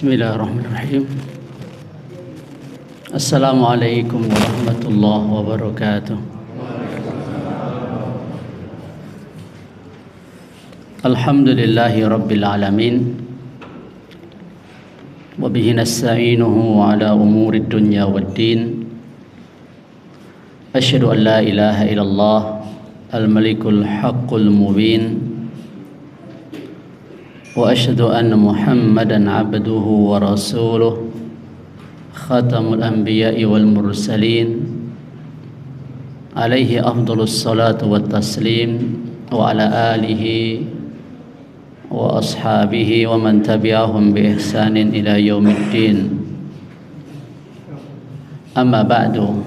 Bismillahirrahmanirrahim. Assalamualaikum warahmatullahi wabarakatuh. Alhamdulillahi rabbil alamin. Wa bihi nasta'inuhu ala umurid dunya waddin. Asyhadu an la ilaha illallah al-malikul haqqul mubin. Wa asyhadu anna Muhammadan abduhu wa rasuluh khatamul anbiya'i wal mursalin alaihi afdhalus salatu wat taslim wa ala alihi wa ashabihi wa man tabi'ahum bi ihsanin ila yaumiddin. Amma ba'du.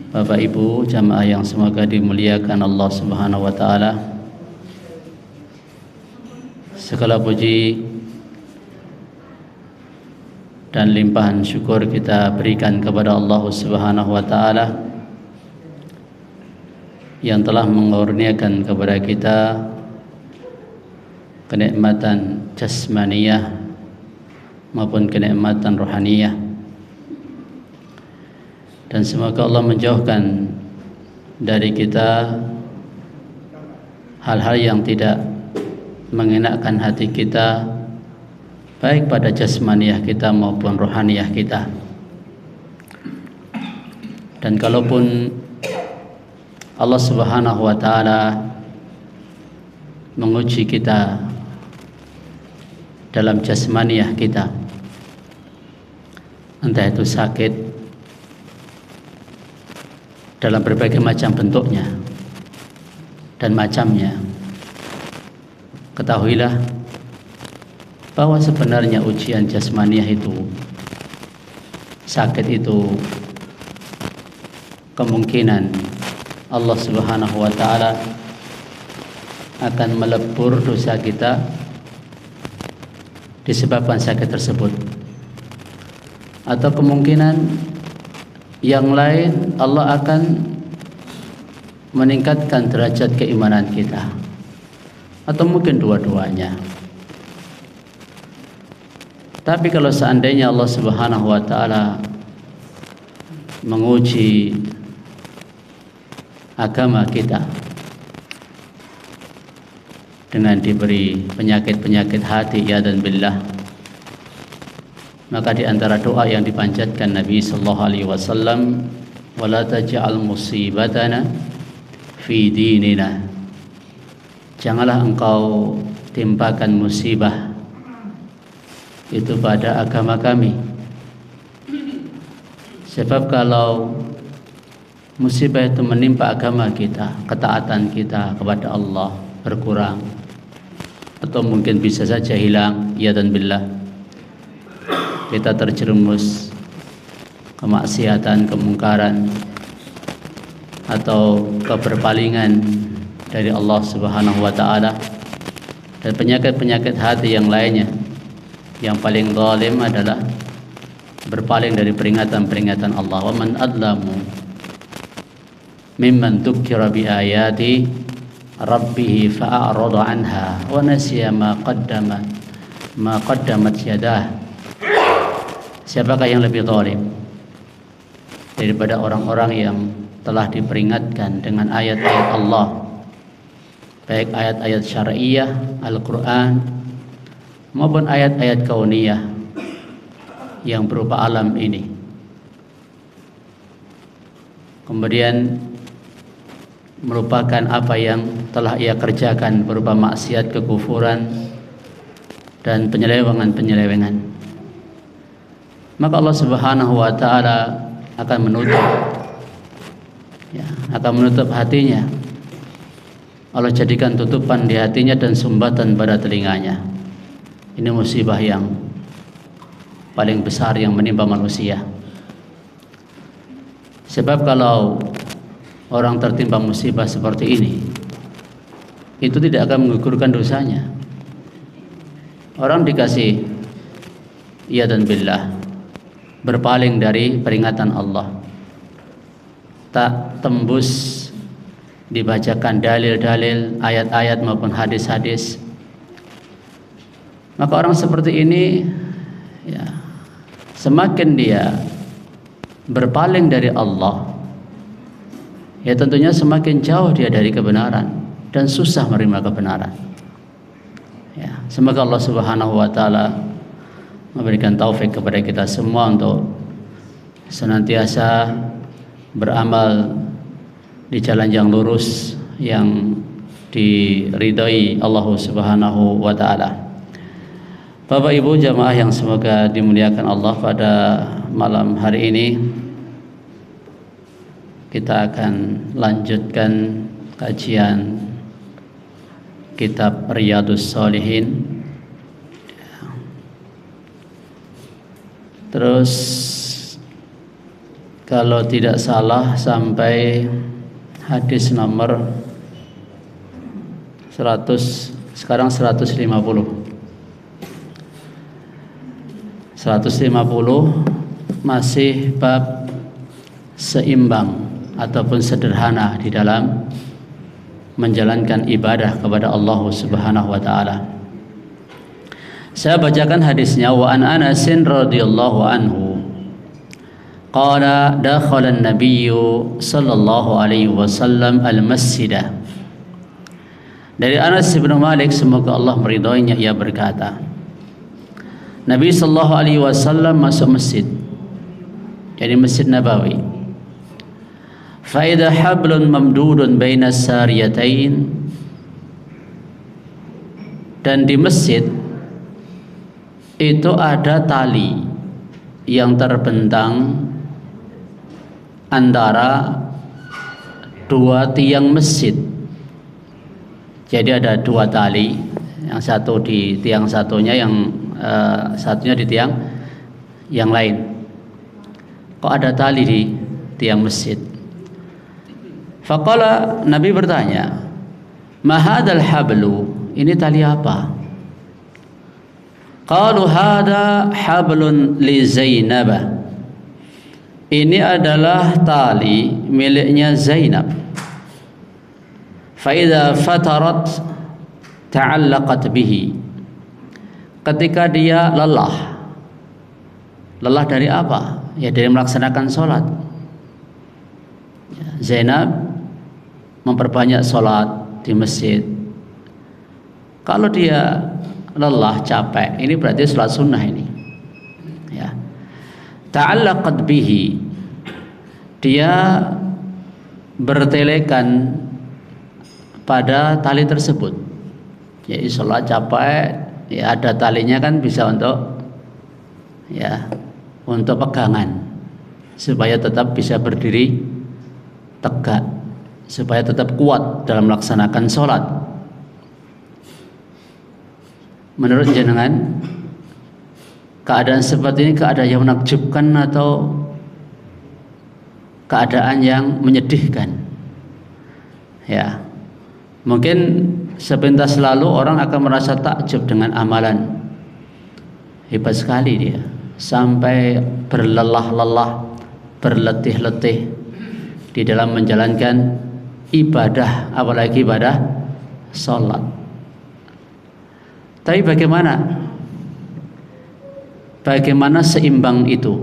Bapak Ibu jamaah yang semoga dimuliakan Allah Subhanahu wa taala. Segala puji dan limpahan syukur kita berikan kepada Allah Subhanahu wa taala yang telah mengurniakan kepada kita kenikmatan jasmaniyah maupun kenikmatan rohaniyah. Dan semoga Allah menjauhkan dari kita hal-hal yang tidak mengenakkan hati kita, baik pada jasmaniah kita maupun rohaniah kita. Dan kalaupun Allah Subhanahu wa taala menguji kita dalam jasmaniah kita, entah itu sakit dalam berbagai macam bentuknya dan macamnya, ketahuilah bahwa sebenarnya ujian jasmaniah itu, sakit itu, kemungkinan Allah Subhanahu wa taala akan melebur dosa kita disebabkan sakit tersebut. Atau kemungkinan yang lain, Allah akan meningkatkan derajat keimanan kita. Atau mungkin dua-duanya. Tapi kalau seandainya Allah Subhanahu wa taala menguji agama kita dengan diberi penyakit-penyakit hati, ya dan billah, maka di antara doa yang dipanjatkan Nabi sallallahu alaihi wasallam, wala taj'al musibatana fi dinina, janganlah engkau timpakan musibah itu pada agama kami. Sebab kalau musibah itu menimpa agama kita, ketaatan kita kepada Allah berkurang atau mungkin bisa saja hilang, ya dan billah, kita terjerumus kemaksiatan, kemungkaran atau keberpalingan dari Allah Subhanahu wa taala, dan penyakit-penyakit hati yang lainnya. Yang paling zalim adalah berpaling dari peringatan-peringatan Allah. Wa man adlamu mimman dzukira bi ayati rabbih fa'arada anha wa nasiya ma qaddamat yadah. Siapakah yang lebih zalim daripada orang-orang yang telah diperingatkan dengan ayat-ayat Allah, baik ayat-ayat syar'iyah Al-Quran maupun ayat-ayat kauniyah yang berupa alam ini, kemudian merupakan apa yang telah ia kerjakan berupa maksiat, kekufuran dan penyelewengan-penyelewengan, maka Allah Subhanahu wa taala akan menutup hatinya. Allah jadikan tutupan di hatinya dan sumbatan pada telinganya. Ini musibah yang paling besar yang menimpa manusia. Sebab kalau orang tertimpa musibah seperti ini, itu tidak akan menggugurkan dosanya. Orang dikasih, ya dan billah, berpaling dari peringatan Allah, tak tembus dibacakan dalil-dalil, ayat-ayat maupun hadis-hadis, Maka orang seperti ini ya, semakin dia berpaling dari Allah, ya tentunya semakin jauh dia dari kebenaran dan susah menerima kebenaran. Ya, semoga Allah Subhanahu wa taala memberikan taufik kepada kita semua untuk senantiasa beramal di jalan yang lurus yang diridhai Allah Subhanahu wa taala. Bapak Ibu jamaah yang semoga dimuliakan Allah, pada malam hari ini kita akan lanjutkan kajian kitab Riyadhus Shalihin. Terus kalau tidak salah sampai hadis nomor 100, sekarang 150 masih bab seimbang ataupun sederhana di dalam menjalankan ibadah kepada Allah Subhanahu wa taala. Saya bacakan hadisnya. Wa an Anasin radhiyallahu anhu qala dakhala an-nabiyyu sallallahu alaihi wasallam al-masjidah. Dari Anas bin Malik, semoga Allah meridhoinya, ia berkata, Nabi sallallahu alaihi wasallam masuk masjid, jadi Masjid Nabawi. Fa idza hablun mamdudun baina sariyatain, dan di masjid itu ada tali yang terbentang antara dua tiang masjid. Jadi ada dua tali, yang satu di tiang satunya, yang satunya di tiang yang lain. Kok ada tali di tiang masjid? Faqala, Nabi bertanya, ma hadzal hablu, ini tali apa? Qalu hadza hablun li Zainab, ini adalah tali miliknya Zainab. Fa idza fatarat ta'allaqat bihi, ketika dia lelah dari apa? Ya dari melaksanakan sholat. Zainab memperbanyak sholat di masjid. Kalau dia lelah, capek, ini berarti sholat sunnah ini. Ya. Ta'allaqat bihi, dia bertelekan pada tali tersebut. Jadi sholat capek, ya ada talinya kan, bisa untuk ya untuk pegangan supaya tetap bisa berdiri tegak, supaya tetap kuat dalam melaksanakan sholat. Menurut jenengan, keadaan seperti ini keadaan yang menakjubkan atau keadaan yang menyedihkan? Ya, mungkin sepintas lalu orang akan merasa takjub dengan amalan, hebat sekali dia, sampai berlelah-lelah, berletih-letih di dalam menjalankan ibadah, apalagi ibadah sholat. Tapi bagaimana seimbang itu?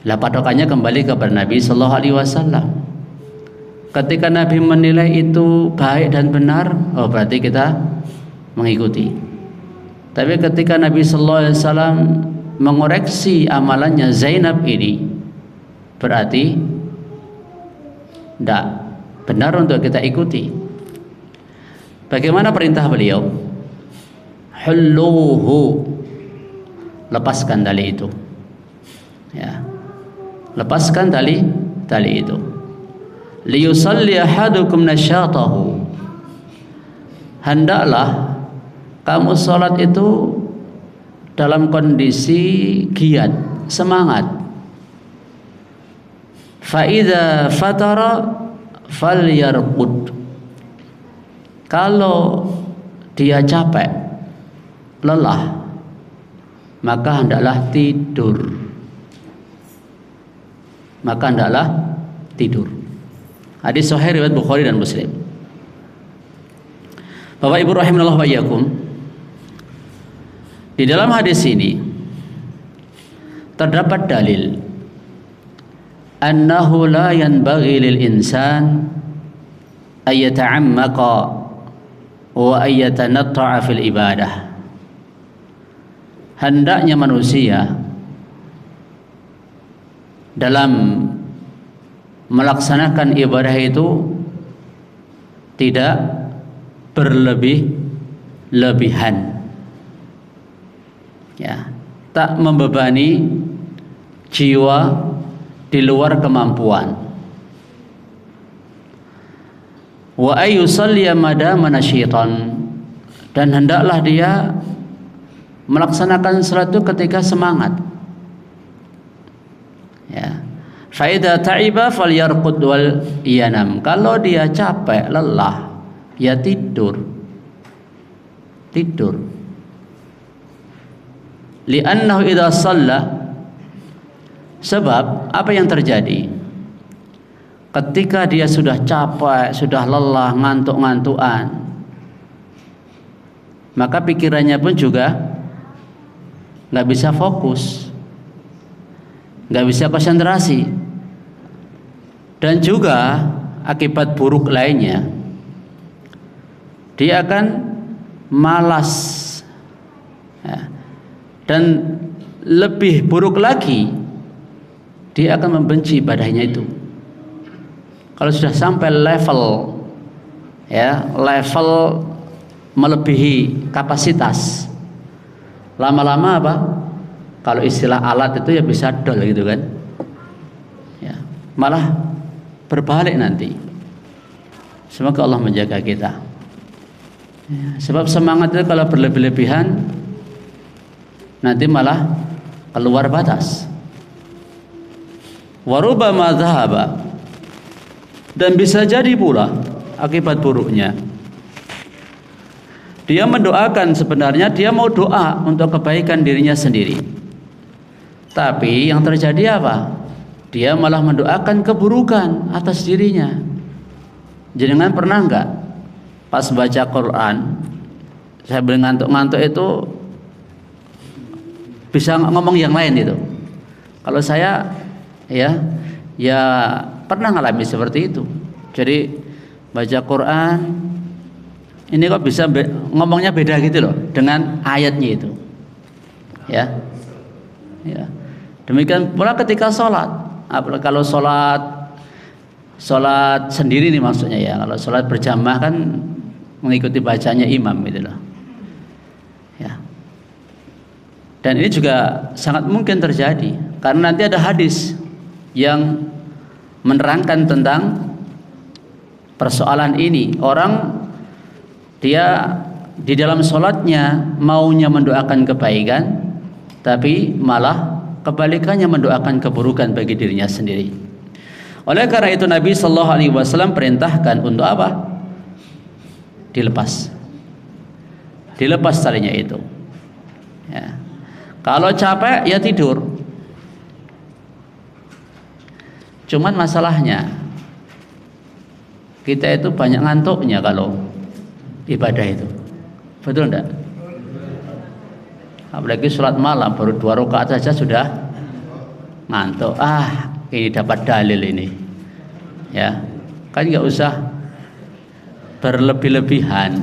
Lah patokannya kembali kepada Nabi sallallahu alaihi wasallam. Ketika Nabi menilai itu baik dan benar, oh berarti kita mengikuti. Tapi ketika Nabi sallallahu alaihi wasallam mengoreksi amalannya Zainab ini, berarti tidak benar untuk kita ikuti. Bagaimana perintah beliau? Hulluhu, lepaskan tali itu. Ya, lepaskan tali itu. Liyusalli ahadukum nasyatahu, hendaklah kamu sholat itu dalam kondisi giat, semangat. Fa idza fatara falyarqud, kalau dia capek, lelah, maka hendaklah tidur. Hadis sahih riwayat Bukhari dan Muslim. Bapak Ibu rahimanallah wa iyyakum, Di dalam hadis ini terdapat dalil annahu la yanbaghi lil insan ay yata'ammaqa wa ay yatanatta'a fil ibadah. Hendaknya manusia dalam melaksanakan ibadah itu tidak berlebih-lebihan, ya, tak membebani jiwa di luar kemampuan. Wa ayyusalliya madama nasyitan, dan hendaklah dia melaksanakan salat itu ketika semangat, ya. Fa idza ta'iba falyarqud wal yanam, kalau dia capek, lelah, ya tidur. Li'annahu idza shalla, sebab apa yang terjadi ketika dia sudah capek, sudah lelah, ngantuk-ngantukan, maka pikirannya pun juga nggak bisa fokus, nggak bisa konsentrasi. Dan juga akibat buruk lainnya, dia akan malas, ya. Dan lebih buruk lagi, dia akan membenci ibadahnya itu. Kalau sudah sampai level, ya, level melebihi kapasitas, lama-lama apa? Kalau istilah alat itu ya bisa dol gitu kan, ya, malah berbalik nanti. Semoga Allah menjaga kita, ya, sebab semangat itu kalau berlebih-lebihan nanti malah keluar batas. Warubama dhahaba, dan bisa jadi pula akibat buruknya, dia mendoakan, sebenarnya dia mau doa untuk kebaikan dirinya sendiri, tapi yang terjadi apa? Dia malah mendoakan keburukan atas dirinya. Jenengan pernah enggak pas baca Quran, saya ngantuk-ngantuk itu bisa ngomong yang lain itu? Kalau saya ya pernah ngalami seperti itu. Jadi baca Quran ini kok bisa ngomongnya beda gitu loh dengan ayatnya itu, ya. Demikian pula ketika sholat. Kalau sholat sendiri nih maksudnya, ya. Kalau sholat berjamaah kan mengikuti bacanya imam gitu loh, ya. Dan ini juga sangat mungkin terjadi karena nanti ada hadis yang menerangkan tentang persoalan ini. Orang dia di dalam sholatnya maunya mendoakan kebaikan, tapi malah kebalikannya mendoakan keburukan bagi dirinya sendiri. Oleh karena itu Nabi Shallallahu Alaihi Wasallam perintahkan untuk apa? Dilepas talinya itu, ya. Kalau capek ya tidur. Cuman masalahnya kita itu banyak ngantuknya kalau ibadah itu, betul enggak? Apalagi sholat malam baru 2 rakaat saja sudah ngantuk. Ini dapat dalil ini, ya. Kan nggak usah berlebih-lebihan,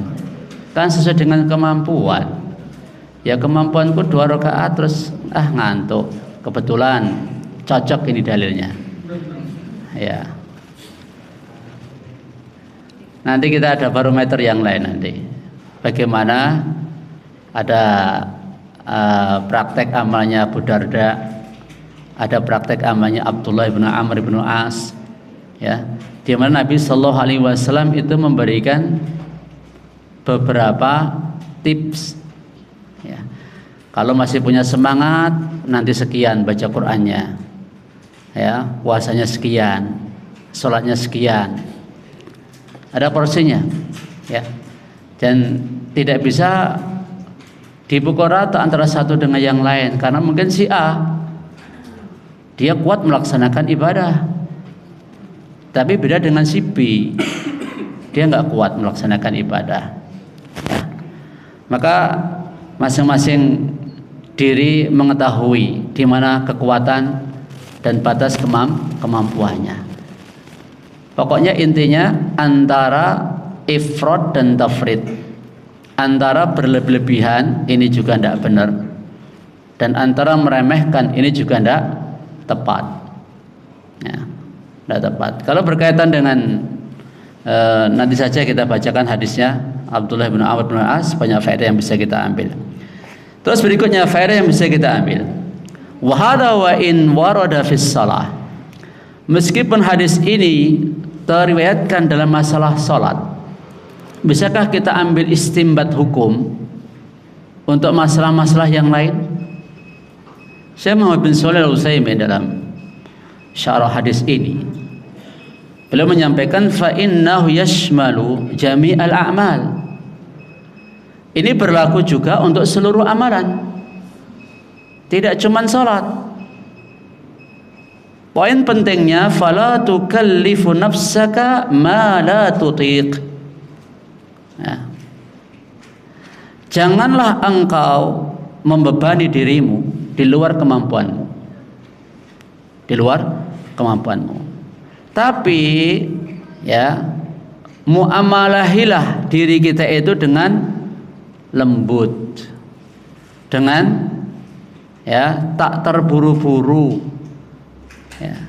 kan sesuai dengan kemampuan. Ya kemampuanku 2 rakaat terus ngantuk. Kebetulan cocok ini dalilnya, ya. Nanti kita ada barometer yang lain nanti. Bagaimana ada praktek amalnya Abu Darda, ada praktek amalnya Abdullah bin Amr bin As, ya, di mana Nabi Shallallahu Alaihi Wasallam itu memberikan beberapa tips, ya. Kalau masih punya semangat, nanti sekian baca Qur'annya, ya, puasanya sekian, sholatnya sekian, ada porsinya, ya. Dan tidak bisa dipukul rata antara satu dengan yang lain, karena mungkin si A dia kuat melaksanakan ibadah, tapi beda dengan si B, dia nggak kuat melaksanakan ibadah, ya. Maka masing-masing diri mengetahui di mana kekuatan dan batas kemampuannya. Pokoknya intinya antara ifrad dan tafrid, antara berlebihan ini juga tidak benar, dan antara meremehkan ini juga tidak tepat. Ya, tidak tepat. Kalau berkaitan dengan nanti saja kita bacakan hadisnya Abdullah bin Amr bin As, banyak faedah yang bisa kita ambil. Terus berikutnya faedah yang bisa kita ambil. Wa hadza wa in warada fis shalah. Meskipun hadis ini teriwayatkan dalam masalah salat, bisakah kita ambil istimbat hukum untuk masalah-masalah yang lain? Syekh Muhammad bin Shalih Al-Utsaimin dalam syarah hadis ini, beliau menyampaikan fa innahu yashmalu jami'al a'mal. Ini berlaku juga untuk seluruh amalan, tidak cuma salat. Poin pentingnya fala tukallifu nafsaka ma la tutiq. Ya. Janganlah engkau membebani dirimu di luar kemampuanmu, di luar kemampuanmu. Tapi ya, muamalahilah diri kita itu dengan lembut, dengan ya tak terburu-buru, ya,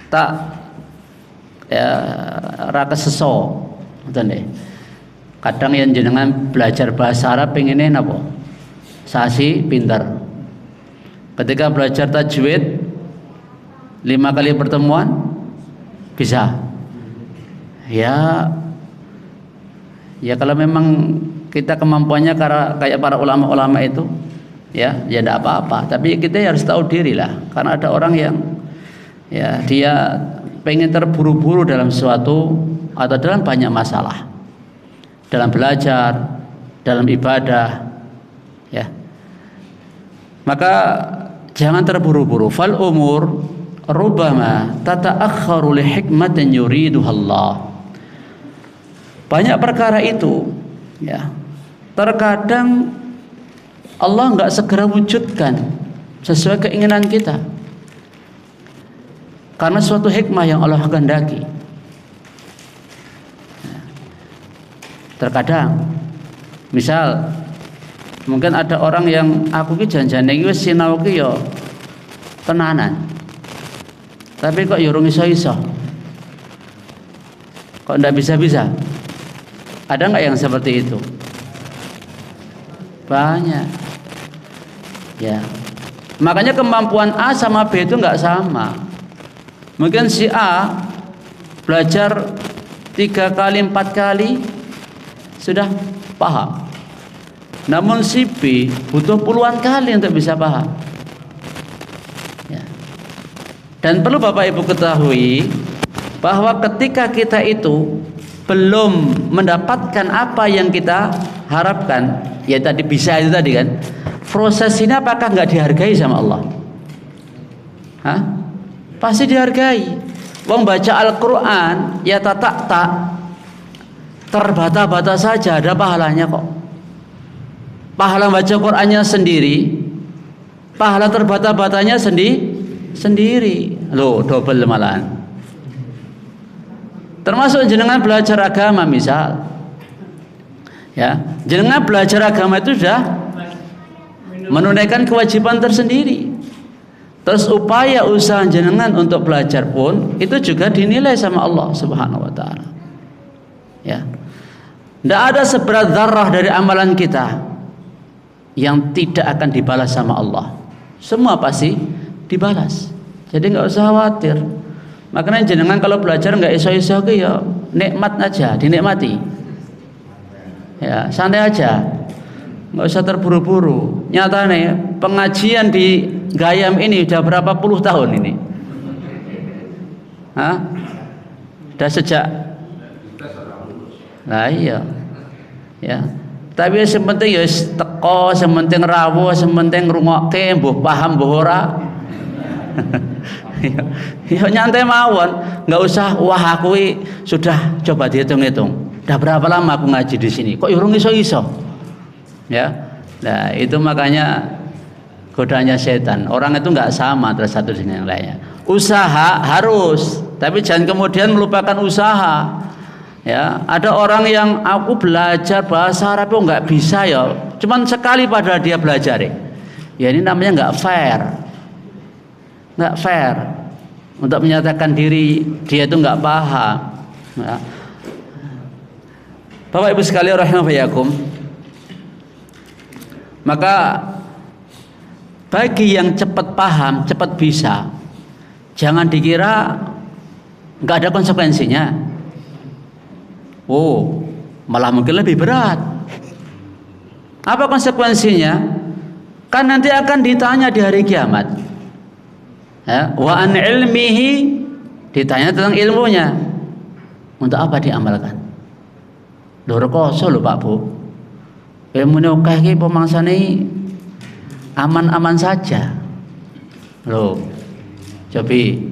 tak ya raka seso, deh. Kadang yang jenengan belajar bahasa Arab pengennya napa? Sasi pinter. Ketika belajar tajwid 5 kali pertemuan bisa. Ya kalau memang kita kemampuannya kayak para ulama-ulama itu, ya tidak apa-apa. Tapi kita harus tahu diri lah, karena ada orang yang ya dia pengen terburu-buru dalam suatu atau dalam banyak masalah, dalam belajar, dalam ibadah, ya. Maka jangan terburu-buru. Fal umur rubbama tata'akhkharu li hikmatin yuriduha Allah. Banyak perkara itu, ya, terkadang Allah enggak segera wujudkan sesuai keinginan kita, karena suatu hikmah yang Allah kehendaki. Terkadang misal mungkin ada orang yang aku ki janjane iki wis sinau ki ya tenanan, tapi kok ya urung iso-iso, kok ndak bisa-bisa. Ada nggak yang seperti itu? Banyak, ya. Makanya kemampuan A sama B itu nggak sama. Mungkin si A belajar 3 kali 4 kali sudah paham, namun si B butuh puluhan kali untuk bisa paham, ya. Dan perlu Bapak Ibu ketahui bahwa ketika kita itu belum mendapatkan apa yang kita harapkan, ya tadi bisa itu tadi kan, proses ini apakah nggak dihargai sama Allah? Hah? Pasti dihargai. Wong baca Al-Quran ya tak terbata-bata saja ada pahalanya kok. Pahala baca Qurannya sendiri, pahala terbata-batanya sendiri. Loh, double malahan. Termasuk jenengan belajar agama misal, ya, jenengan belajar agama itu sudah menunaikan kewajiban tersendiri. Terus upaya usaha jenengan untuk belajar pun itu juga dinilai sama Allah Subhanahu wa taala. Ya. Tidak ada seberat zarrah dari amalan kita yang tidak akan dibalas sama Allah. Semua pasti dibalas. Jadi nggak usah khawatir. Makanya jenengan kalau belajar nggak iso-iso ke ya nikmat aja, dinikmati. Ya, santai aja. Nggak usah terburu-buru. Nyatanya pengajian di Gayam ini udah berapa puluh tahun ini? Hah? Udah sejak? Nah iya. Ya. Tapi yang penting ya teko, yang penting rawuh, yang penting ngrungokke, mbuh paham mbuh ora. Ya nyantai mawon, nggak usah wah aku sudah coba dihitung-hitung. Udah berapa lama aku ngaji di sini? Kok urung iso-iso? Ya. Nah, itu makanya godaannya setan. Orang itu nggak sama antara satu dengan yang lainnya. Usaha harus, tapi jangan kemudian melupakan usaha. Ya, ada orang yang aku belajar bahasa Arab kok nggak bisa ya, cuman sekali padahal dia belajar. Ya ini namanya nggak fair, nggak fair untuk menyatakan diri dia itu nggak paham. Ya. Bapak Ibu sekalian rahimakumullah, maka bagi yang cepat paham, cepat bisa, jangan dikira nggak ada konsekuensinya. Oh, malah mungkin lebih berat. Apa konsekuensinya? Kan nanti akan ditanya di hari kiamat. Ya, wa an ilmihi, ditanya tentang ilmunya. Untuk apa diamalkan? Lho rekoso lho Pak Bu. Ilmune akeh iki pemangsane aman-aman saja. Loh. Cobi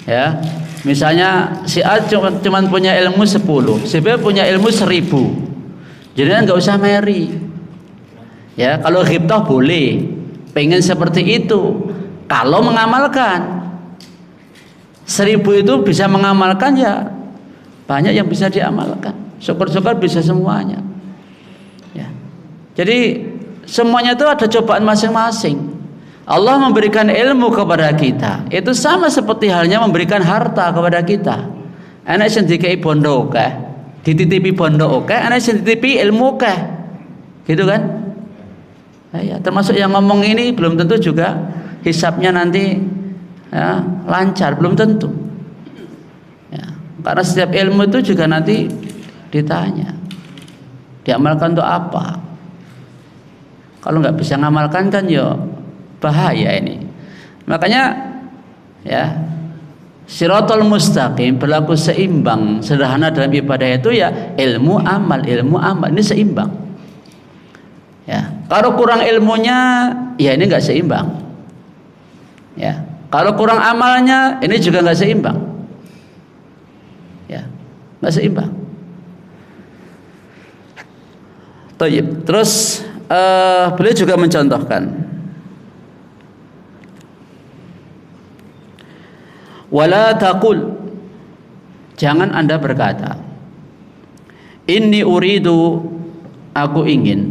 ya. Misalnya si A cuma punya ilmu 10, si B punya ilmu 1000. Jadi nggak usah meri. Ya, kalau ghibtah boleh. Pengen seperti itu. Kalau mengamalkan 1000 itu bisa mengamalkan ya banyak yang bisa diamalkan. Syukur-syukur bisa semuanya. Ya. Jadi semuanya itu ada cobaan masing-masing. Allah memberikan ilmu kepada kita, itu sama seperti halnya memberikan harta kepada kita. Anak sing dikai bondo akeh, dititipi bondo akeh, anak sing dititipi ilmu akeh. Gitu kan? Nah, ya, termasuk yang ngomong ini belum tentu juga hisabnya nanti ya, lancar, belum tentu. Ya, karena setiap ilmu itu juga nanti ditanya, diamalkan untuk apa? Kalau nggak bisa ngamalkan kan ya bahaya ini. Makanya ya Shiratal mustaqim, berlaku seimbang, sederhana dalam ibadah itu ya ilmu amal ini seimbang. Ya, kalau kurang ilmunya ya ini nggak seimbang. Ya, kalau kurang amalnya ini juga nggak seimbang. Ya, nggak seimbang. Terus beliau juga mencontohkan, wala taqul, jangan Anda berkata, inni uridu, aku ingin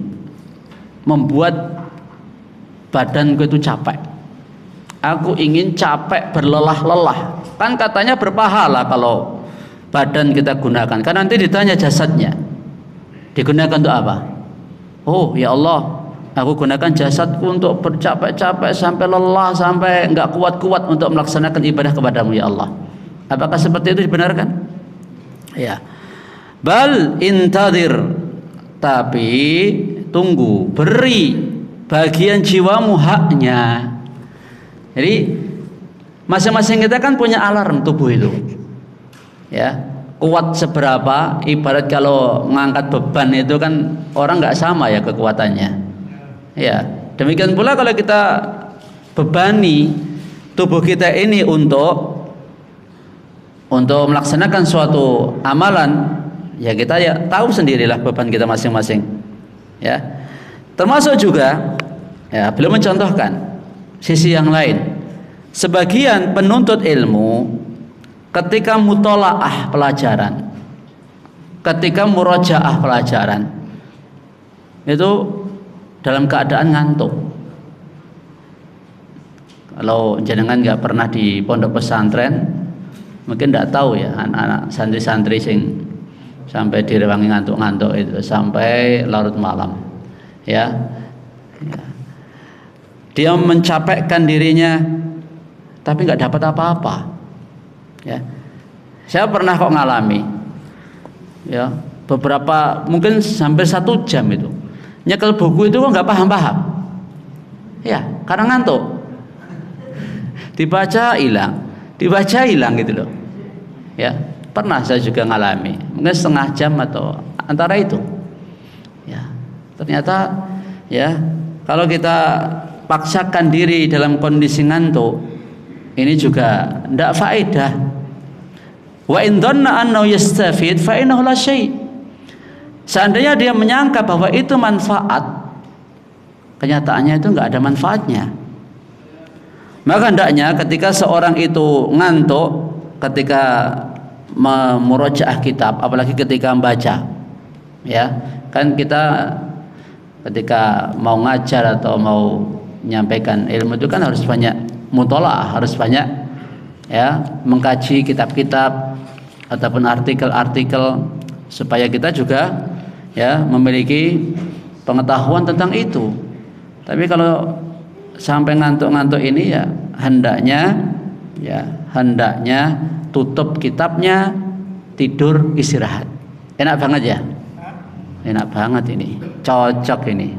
membuat badanku itu capek, aku ingin capek berlelah-lelah. Kan katanya berpahala kalau badan kita gunakan, kan nanti ditanya jasadnya digunakan untuk apa? Oh ya Allah, aku gunakan jasadku untuk bercapek-capek sampai lelah, sampai enggak kuat-kuat untuk melaksanakan ibadah kepadamu ya Allah. Apakah seperti itu dibenarkan? Ya. Bal intadir, tapi tunggu, beri bagian jiwamu haknya. Jadi masing-masing kita kan punya alarm tubuh itu. Ya. Kuat seberapa, ibarat kalau mengangkat beban itu kan orang nggak sama ya kekuatannya. Ya, demikian pula kalau kita bebani tubuh kita ini untuk melaksanakan suatu amalan, ya kita ya tahu sendirilah beban kita masing-masing. Ya, termasuk juga ya beliau mencontohkan sisi yang lain. Sebagian penuntut ilmu ketika mutolaah pelajaran, ketika murojaah pelajaran, itu dalam keadaan ngantuk. Kalau jenengan nggak pernah di pondok pesantren, mungkin nggak tahu ya anak-anak santri-santri sing sampai direwangi ngantuk-ngantuk itu sampai larut malam. Ya, dia mencapekkan dirinya, tapi nggak dapat apa-apa. Ya, saya pernah kok ngalami. Ya, beberapa mungkin sampai 1 jam itu nyekel buku itu kok nggak paham-paham. Ya, karena ngantuk. Dibaca hilang gitu loh. Ya, pernah saya juga ngalami. Mungkin setengah jam atau antara itu. Ya, ternyata ya kalau kita paksakan diri dalam kondisi ngantuk, ini juga tidak faedah. Wa in dhanna annahu yastafid fa innahu la syai'. Seandainya dia menyangka bahwa itu manfaat, kenyataannya itu enggak ada manfaatnya. Maka hendaknya ketika seorang itu ngantuk ketika memurojaah kitab, apalagi ketika membaca, ya kan kita ketika mau ngajar atau mau menyampaikan ilmu itu kan harus banyak mutolaah, harus banyak ya mengkaji kitab-kitab ataupun artikel-artikel supaya kita juga ya memiliki pengetahuan tentang itu. Tapi kalau sampai ngantuk-ngantuk ini ya hendaknya tutup kitabnya, tidur, istirahat. Enak banget ya? Enak banget ini, cocok ini.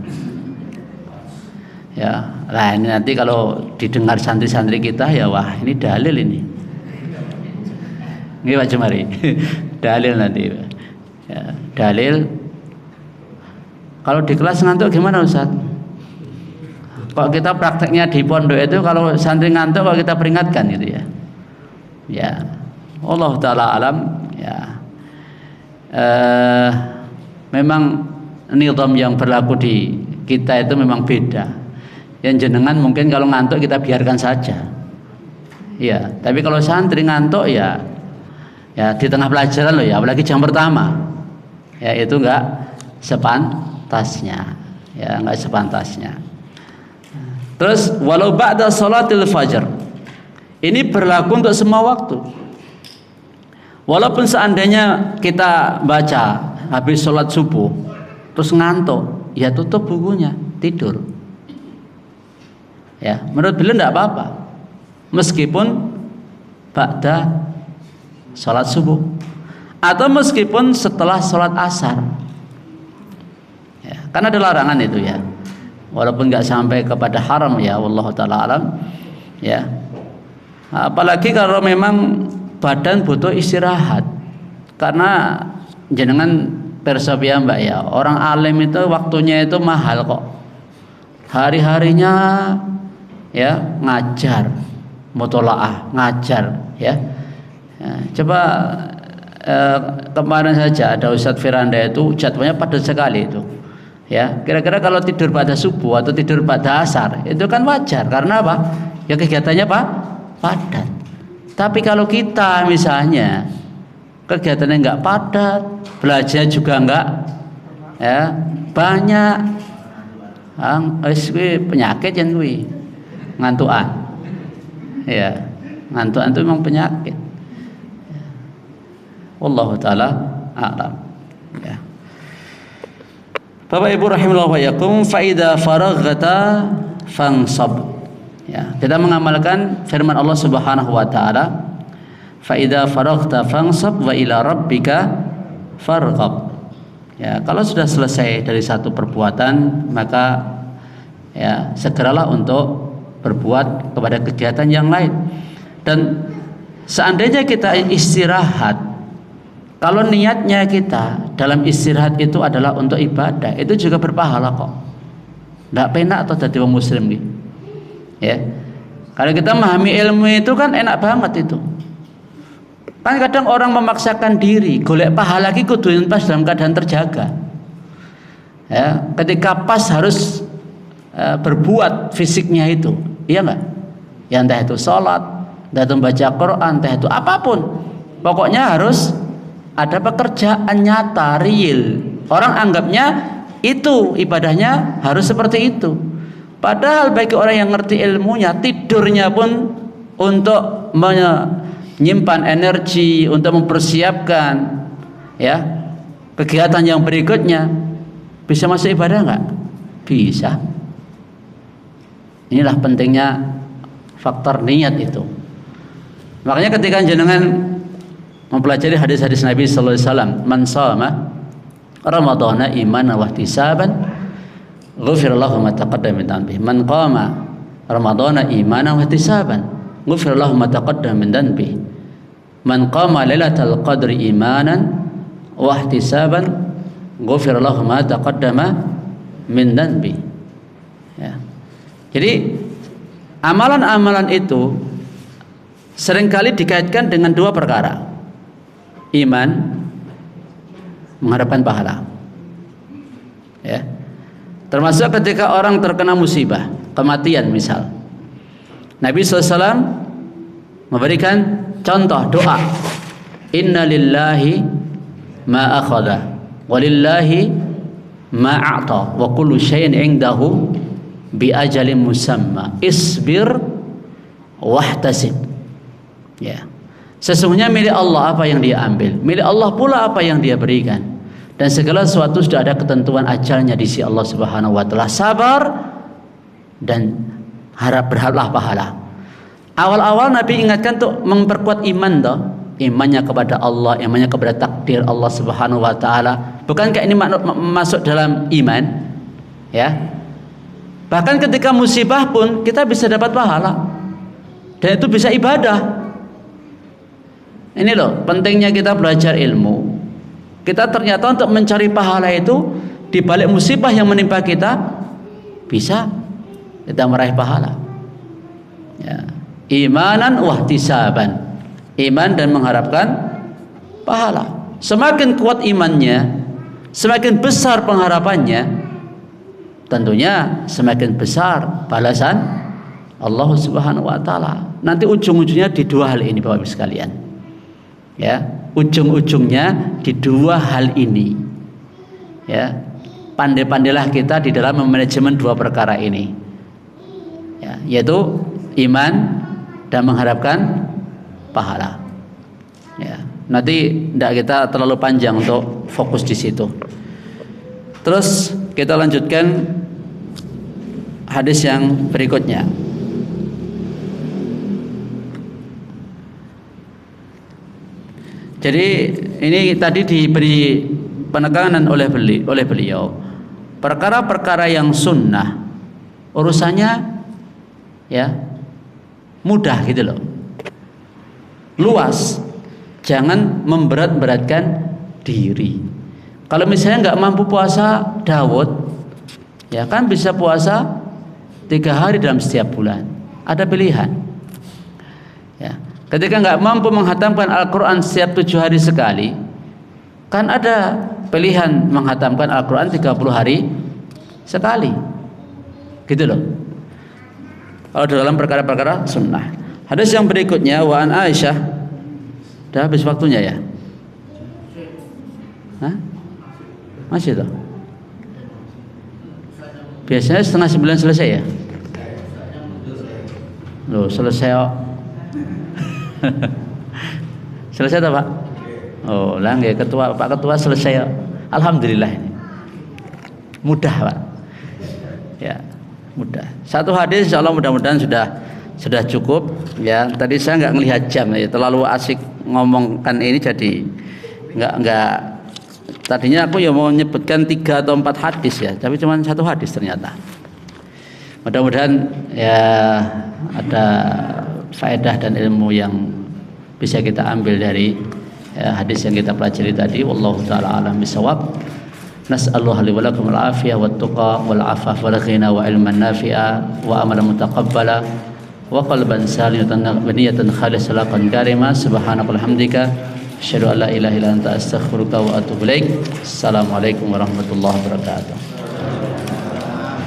Ya, lah ini nanti kalau didengar santri-santri kita ya wah ini dalil ini. Ini Pak Jumari, dalil nanti. Ya, dalil. Kalau di kelas ngantuk gimana Ustaz? Kok kita prakteknya di pondok itu kalau santri ngantuk kalau kita peringatkan gitu ya. Ya, Allah Ta'ala alam ya. Memang nizam yang berlaku di kita itu memang beda. Yang jenengan mungkin kalau ngantuk kita biarkan saja. Ya, tapi kalau santri ngantuk ya di tengah pelajaran loh ya, apalagi jam pertama. Ya itu enggak sepantasnya. Ya, enggak sepantasnya. Terus walau ba'da salatil fajr. Ini berlaku untuk semua waktu. Walaupun seandainya kita baca habis sholat subuh terus ngantuk, ya tutup bukunya, tidur. Ya, menurut beliau tidak apa-apa. Meskipun ba'da sholat subuh atau meskipun setelah sholat asar. Ya, karena ada larangan itu ya. Walaupun nggak sampai kepada haram ya, wallahu taala alam. Ya. Apalagi kalau memang badan butuh istirahat. Karena jenengan perso ya Mbak ya, orang alim itu waktunya itu mahal kok. Hari-harinya ya ngajar, mutolaah, ngajar ya. Coba kemarin saja ada Ustadz Firanda itu jadwalnya padat sekali itu. Ya, kira-kira kalau tidur pada subuh atau tidur pada asar itu kan wajar karena apa? Ya kegiatannya apa? Padat. Tapi kalau kita misalnya kegiatannya enggak padat, belajar juga enggak ya, banyak penyakit yang kuwi. Ngantuan. Ya, ngantuan itu memang penyakit. Wallahu taala a'lam. Ya. Bapak Ibu rahimahullah wa yakum, fa idza faraghta fansab. Ya, kita mengamalkan firman Allah Subhanahu wa taala, fa idza faraghta fansab wa ila rabbika farghab. Ya, kalau sudah selesai dari satu perbuatan, maka ya segeralah untuk berbuat kepada kegiatan yang lain. Dan seandainya kita istirahat, kalau niatnya kita dalam istirahat itu adalah untuk ibadah, itu juga berpahala kok. Tidak penak atau jadi orang muslim gitu. Ya. Kalau kita memahami ilmu itu kan enak banget itu. Kan kadang orang memaksakan diri, golek pahala lagi kudu pas dalam keadaan terjaga. Ya, ketika pas harus berbuat fisiknya itu, iya enggak? Ya entah itu sholat, entah itu baca Quran, entah itu apapun. Pokoknya harus ada pekerjaan nyata, real. Orang anggapnya itu ibadahnya harus seperti itu. Padahal bagi orang yang ngerti ilmunya, tidurnya pun untuk menyimpan energi, untuk mempersiapkan ya kegiatan yang berikutnya. Bisa masuk ibadah enggak? Bisa. Inilah pentingnya faktor niat itu. Makanya ketika jenengan mempelajari hadis-hadis Nabi sallallahu alaihi wasallam, man shama ramadhana imanan wa ihtisaban ghufira lahu ma taqaddama min dhanbihi. Man qama ramadhana imanan wa ihtisaban ghufira lahu ma taqaddama min dhanbihi. Man qama lailatal qadri imanan wa ihtisaban ghufira lahu ma taqaddama min dhanbihi. Ya. Jadi amalan-amalan itu seringkali dikaitkan dengan dua perkara. Iman, mengharapkan pahala. Ya. Termasuk ketika orang terkena musibah, kematian misal. Nabi SAW memberikan contoh doa, inna lillahi ma akhadha walillahi ma a'ta wa kullu syai'in 'indahu bi ajalin musamma isbir wahtasib. Ya. Sesungguhnya milik Allah apa yang dia ambil, milik Allah pula apa yang dia berikan, dan segala sesuatu sudah ada ketentuan ajalnya di sisi Allah Subhanahu wa taala. Sabar dan berharaplah pahala. Awal-awal Nabi ingatkan untuk memperkuat iman toh, imannya kepada Allah, imannya kepada takdir Allah Subhanahu wa taala. Bukankah ini masuk dalam iman? Ya. Bahkan ketika musibah pun kita bisa dapat pahala. Dan itu bisa ibadah. Ini loh pentingnya kita belajar ilmu. Kita ternyata untuk mencari pahala itu di balik musibah yang menimpa kita bisa kita meraih pahala. Ya. Imanan wahtisaban. Iman dan mengharapkan pahala. Semakin kuat imannya, semakin besar pengharapannya, tentunya semakin besar balasan Allah Subhanahu wa taala. Nanti ujung-ujungnya di dua hal ini Bapak Ibu sekalian. Ya, ujung-ujungnya di dua hal ini. Ya, pandai-pandailah kita di dalam memanajemen dua perkara ini. Ya, yaitu iman dan mengharapkan pahala. Ya, nanti tidak kita terlalu panjang untuk fokus di situ. Terus kita lanjutkan hadis yang berikutnya. Jadi ini tadi diberi penekanan oleh beliau perkara-perkara yang sunnah urusannya ya mudah gitu loh, luas, jangan memberat-beratkan diri. Kalau misalnya nggak mampu puasa Daud, ya kan bisa puasa 3 hari dalam setiap bulan, ada pilihan. Ya. Ketika nggak mampu menghatamkan Al-Quran setiap 7 hari sekali, kan ada pilihan menghatamkan Al-Quran 30 hari sekali, gitu loh. Kalau dalam perkara-perkara sunnah. Hadis yang berikutnya, wa an Aisyah. Dah habis waktunya ya? Hah? Masih toh? Biasanya 8:30 selesai ya? Loh, selesai kok. Selesai tak Pak? Oh, lah nggih Pak Ketua selesai. Alhamdulillah ini. Mudah Pak. Ya, mudah. Satu hadis insyaallah mudah-mudahan sudah cukup ya. Tadi saya nggak melihat jam ya, terlalu asik ngomongkan ini jadi nggak. Tadinya aku ya mau menyebutkan 3 atau 4 hadis ya, tapi cuma 1 hadis ternyata. Mudah-mudahan ya ada faedah dan ilmu yang bisa kita ambil dari hadis yang kita pelajari tadi. Wallahu taala alam bisawab. Nas'alullah li wa lakum al-afiyah wat tuqa wal afaf wal ghina wa ilman nafi'a wa amalan mutaqabbala wa qalban saliman wa niyatan khalisatan karima. Subhanakallahumma hamdika asyhadu an la ilaha illa anta astaghfiruka wa atubu ilaik. Assalamualaikum warahmatullahi wabarakatuh.